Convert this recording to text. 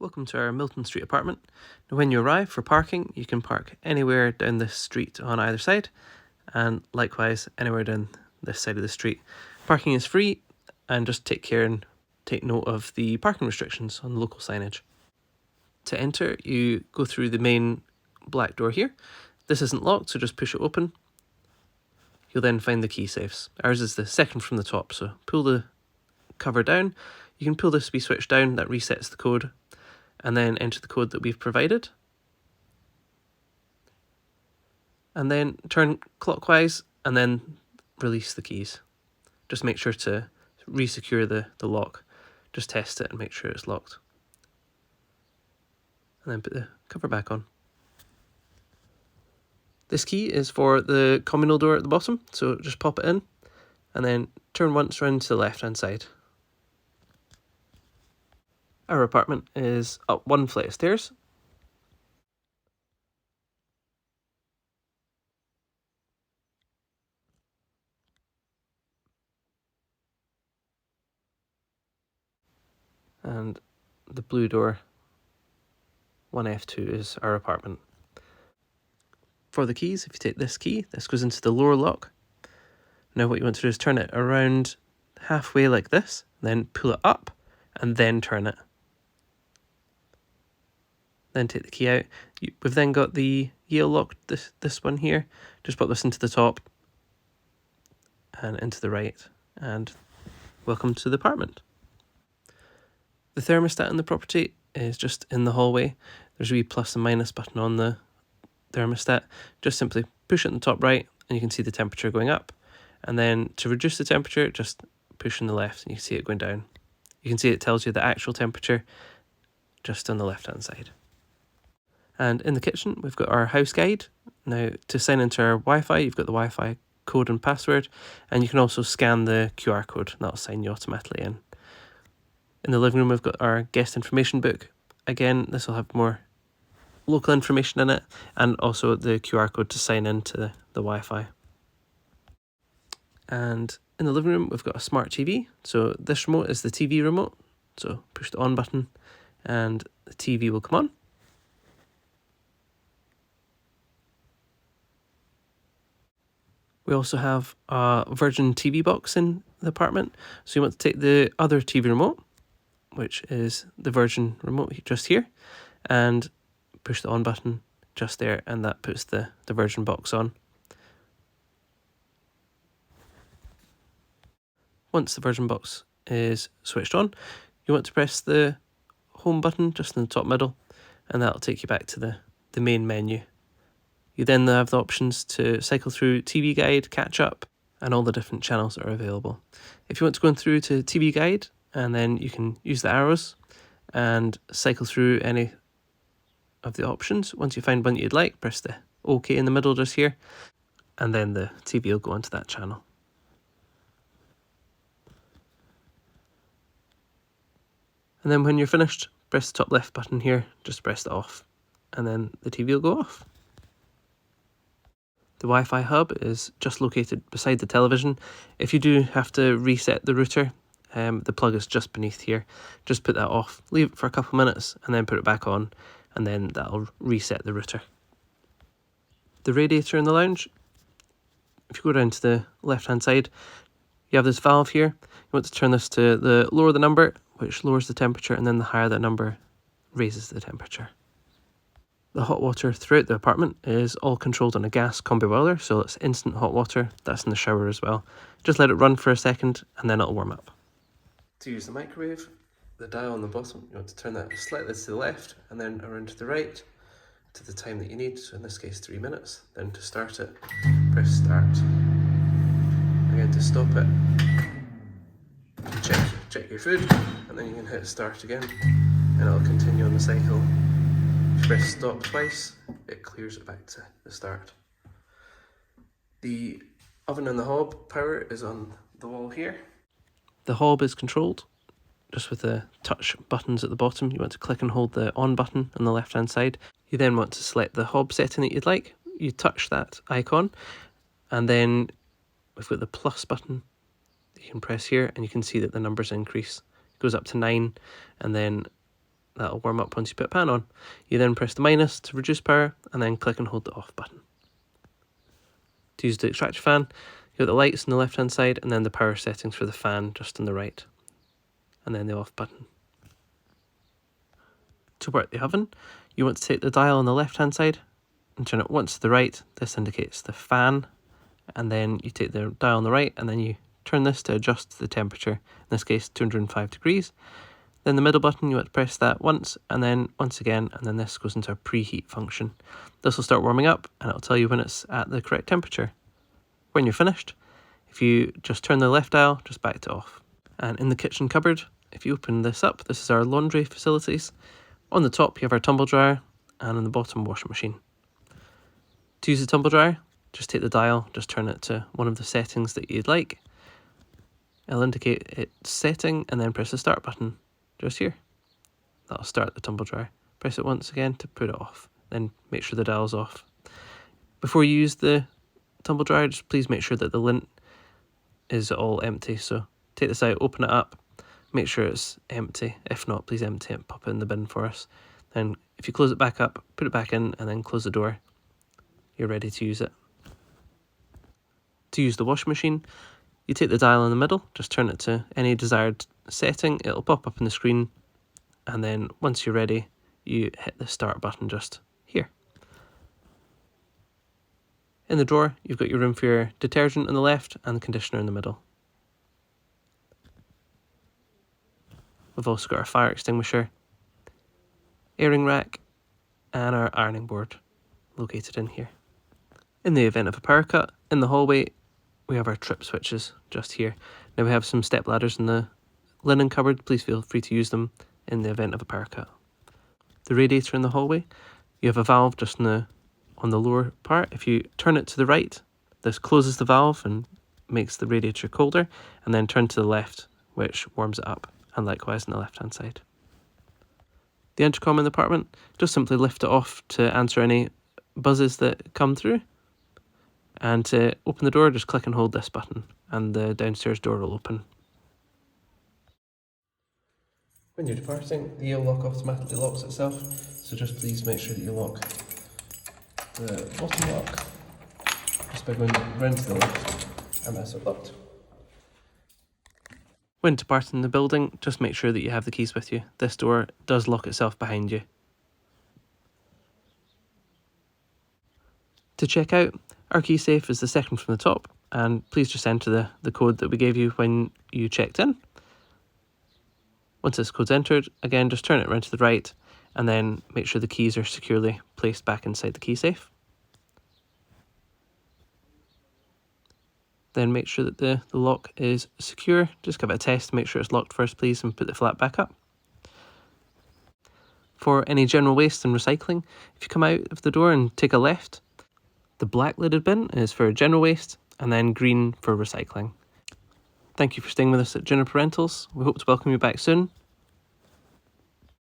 Welcome to our Milton Street apartment. Now when you arrive for parking, you can park anywhere down this street on either side, and likewise anywhere down this side of the street. Parking is free, and just take care and take note of the parking restrictions on the local signage. To enter, you go through the main black door here. This isn't locked, so just push it open. You'll then find the key safes. Ours is the second from the top, so pull the cover down. You can pull this wee switch down, that resets the code, and then enter the code that we've provided. And then turn clockwise and then release the keys. Just make sure to re-secure the lock. Just test it and make sure it's locked. And then put the cover back on. This key is for the communal door at the bottom, so just pop it in and then turn once round to the left hand side. Our apartment is up one flight of stairs. And the blue door, 1F2, is our apartment. For the keys, if you take this key, this goes into the lower lock. Now what you want to do is turn it around halfway like this, then pull it up, and then turn it. Then take the key out. We've then got the Yale lock, this one here. Just pop this into the top and into the right, and welcome to the apartment. The thermostat in the property is just in the hallway. There's a wee plus and minus button on the thermostat. Just simply push it in the top right and you can see the temperature going up. And then to reduce the temperature, just push on the left and you can see it going down. You can see it tells you the actual temperature just on the left hand side. And in the kitchen, we've got our house guide. Now, to sign into our Wi-Fi, you've got the Wi-Fi code and password, and you can also scan the QR code, and that'll sign you automatically in. In the living room, we've got our guest information book. Again, this will have more local information in it, and also the QR code to sign into the Wi-Fi. And in the living room, we've got a smart TV. So this remote is the TV remote. So push the on button, and the TV will come on. We also have a Virgin TV box in the apartment. So you want to take the other TV remote, which is the Virgin remote just here, and push the on button just there, and that puts the Virgin box on. Once the Virgin box is switched on, you want to press the home button just in the top middle, and that'll take you back to the main menu. You then have the options to cycle through TV Guide, Catch Up, and all the different channels that are available. If you want to go through to TV Guide, and then you can use the arrows and cycle through any of the options. Once you find one that you'd like, press the OK in the middle just here, and then the TV will go onto that channel. And then when you're finished, press the top left button here, just press it off, and then the TV will go off. The Wi-Fi hub is just located beside the television. If you do have to reset the router, the plug is just beneath here. Just put that off, leave it for a couple of minutes, and then put it back on, and then that'll reset the router. The radiator in the lounge, if you go down to the left-hand side, you have this valve here. You want to turn this to the lower the number, which lowers the temperature, and then the higher the number raises the temperature. The hot water throughout the apartment is all controlled on a gas combi boiler, so it's instant hot water. That's in the shower as well. Just let it run for a second and then it'll warm up. To use the microwave, the dial on the bottom, you want to turn that slightly to the left and then around to the right to the time that you need, so in this case 3 minutes. Then to start it, press start. Again, to stop it, check your food, and then you can hit start again, and it'll continue on the cycle. If you press stop twice, it clears it back to the start. The oven and the hob power is on the wall here. The hob is controlled just with the touch buttons at the bottom. You want to click and hold the on button on the left hand side. You then want to select the hob setting that you'd like. You touch that icon, and then we've got the plus button that you can press here, and you can see that the numbers increase. It goes up to 9, and then That'll warm up once you put a pan on. You then press the minus to reduce power and then click and hold the off button. To use the extractor fan, you've got the lights on the left hand side and then the power settings for the fan just on the right. And then the off button. To work the oven, you want to take the dial on the left hand side and turn it once to the right. This indicates the fan. And then you take the dial on the right and then you turn this to adjust the temperature, in this case 205 degrees. Then the middle button, you want to press that once and then once again, and then this goes into a preheat function. This will start warming up and it'll tell you when it's at the correct temperature. When you're finished, if you just turn the left dial, just back to off. And in the kitchen cupboard, if you open this up, this is our laundry facilities. On the top, you have our tumble dryer, and on the bottom, washing machine. To use the tumble dryer, just take the dial, just turn it to one of the settings that you'd like. It'll indicate its setting, and then press the start button, just here. That'll start the tumble dryer. Press it once again to put it off, then make sure the dial's off. Before you use the tumble dryer, just please make sure that the lint is all empty. So take this out, open it up, make sure it's empty. If not, please empty it, pop it in the bin for us. Then if you close it back up, put it back in and then close the door, you're ready to use it. To use the washing machine, you take the dial in the middle, just turn it to any desired setting, it'll pop up on the screen, and then once you're ready, you hit the start button just here. In the drawer, you've got your room for your detergent on the left and the conditioner in the middle. We've also got our fire extinguisher, airing rack, and our ironing board located in here. In the event of a power cut, in the hallway, we have our trip switches just here. Now we have some step ladders in the linen cupboard. Please feel free to use them in the event of a power cut. The radiator in the hallway, you have a valve just on the lower part. If you turn it to the right, this closes the valve and makes the radiator colder, and then turn to the left, which warms it up, and likewise on the left hand side. The intercom in the apartment, just simply lift it off to answer any buzzes that come through. And to open the door, just click and hold this button and the downstairs door will open. When you're departing, the yield lock automatically locks itself, so just please make sure that you lock the bottom lock just by going round to the left and that's it locked. When departing the building, just make sure that you have the keys with you. This door does lock itself behind you. To check out, our key safe is the second from the top, and please just enter the code that we gave you when you checked in. Once this code's entered, again just turn it around to the right and then make sure the keys are securely placed back inside the key safe. Then make sure that the lock is secure. Just give it a test, make sure it's locked first please, and put the flap back up. For any general waste and recycling, if you come out of the door and take a left, the black lidded bin is for general waste and then green for recycling. Thank you for staying with us at Juniper Rentals. We hope to welcome you back soon.